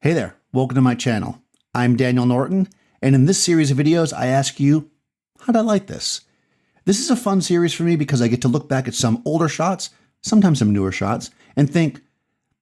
Hey there, welcome to my channel. I'm Daniel Norton, and in this series of videos, I ask you, how'd I light this? This is a fun series for me because I get to look back at some older shots, sometimes some newer shots, and think,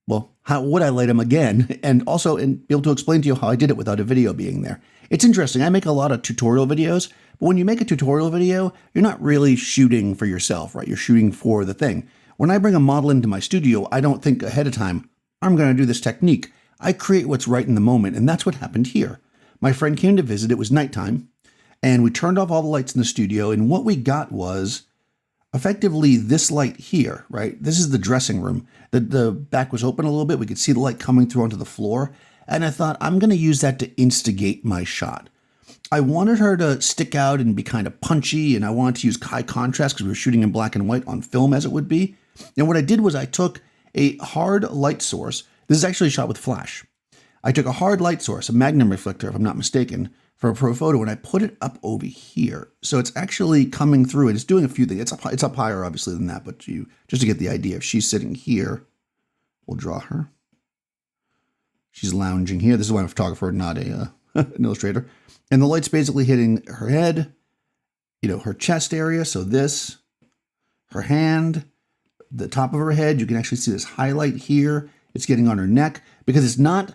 well, how would I light them again? And also be able to explain to you how I did it without a video being there. It's interesting, I make a lot of tutorial videos, but when you make a tutorial video, you're not really shooting for yourself, right? You're shooting for the thing. When I bring a model into my studio, I don't think ahead of time, I'm going to do this technique. I create what's right in the moment, and that's what happened here. My friend came to visit, it was nighttime, and we turned off all the lights in the studio, and what we got was effectively this light here, right? This is the dressing room. The back was open a little bit, we could see the light coming through onto the floor, and I thought, I'm going to use that to instigate my shot. I wanted her to stick out and be kind of punchy, and I wanted to use high contrast because we were shooting in black and white on film as it would be. And what I did was I took a hard light source. This is actually shot with flash. I took a hard light source, a magnum reflector, if I'm not mistaken, for a pro photo, and I put it up over here. So it's actually coming through, and it's doing a few things. It's up higher, obviously, than that, but just to get the idea, if she's sitting here, we'll draw her. She's lounging here. This is why I'm a photographer, not an illustrator. And the light's basically hitting her head, her chest area. So this, her hand, the top of her head. You can actually see this highlight here. It's getting on her neck because it's not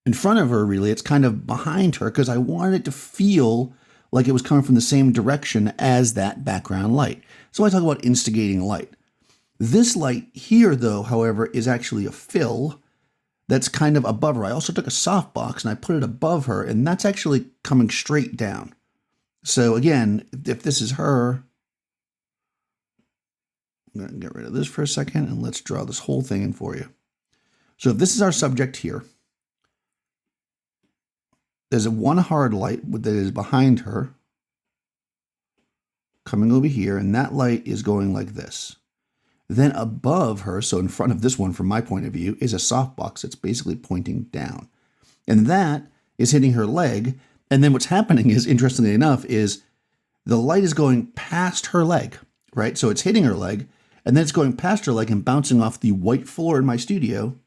in front of her, really. It's kind of behind her because I wanted it to feel like it was coming from the same direction as that background light. So I talk about instigating light. This light here, though, however, is actually a fill that's kind of above her. I also took a softbox and I put it above her, and that's actually coming straight down. So again, if this is her, I'm going to get rid of this for a second, and let's draw this whole thing in for you. So if this is our subject here, there's one hard light that is behind her coming over here, and that light is going like this. Then above her, so in front of this one from my point of view, is a softbox that's basically pointing down. And that is hitting her leg. And then what's happening is, interestingly enough, is the light is going past her leg, right? So it's hitting her leg, and then it's going past her leg and bouncing off the white floor in my studio,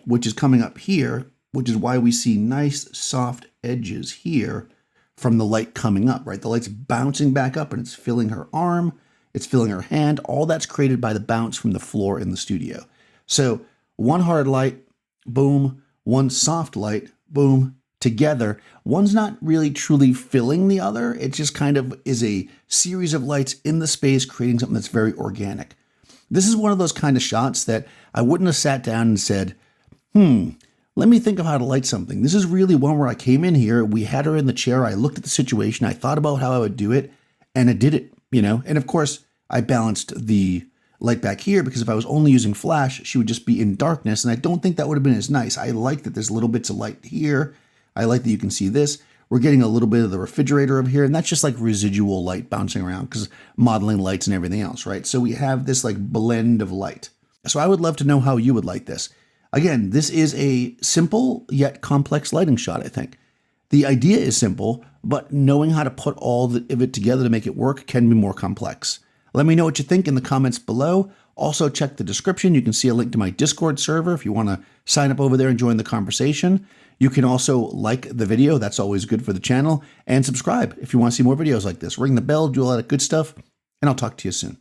which is coming up here, which is why we see nice soft edges here from the light coming up, right? The light's bouncing back up and it's filling her arm, it's filling her hand. All that's created by the bounce from the floor in the studio. So one hard light, boom, one soft light, boom, together. One's not really truly filling the other. It just kind of is a series of lights in the space, creating something that's very organic. This is one of those kind of shots that I wouldn't have sat down and said, let me think of how to light something. This is really one where I came in here, we had her in the chair, I looked at the situation, I thought about how I would do it, and I did it, And of course, I balanced the light back here because if I was only using flash, she would just be in darkness, and I don't think that would have been as nice. I like that there's little bits of light here. I like that you can see this. We're getting a little bit of the refrigerator over here, and that's just like residual light bouncing around because modeling lights and everything else, right? So we have this like blend of light. So I would love to know how you would light this. Again, this is a simple yet complex lighting shot, I think. The idea is simple, but knowing how to put all of it together to make it work can be more complex. Let me know what you think in the comments below. Also, check the description. You can see a link to my Discord server if you want to sign up over there and join the conversation. You can also like the video. That's always good for the channel. And subscribe if you want to see more videos like this. Ring the bell, do a lot of good stuff, and I'll talk to you soon.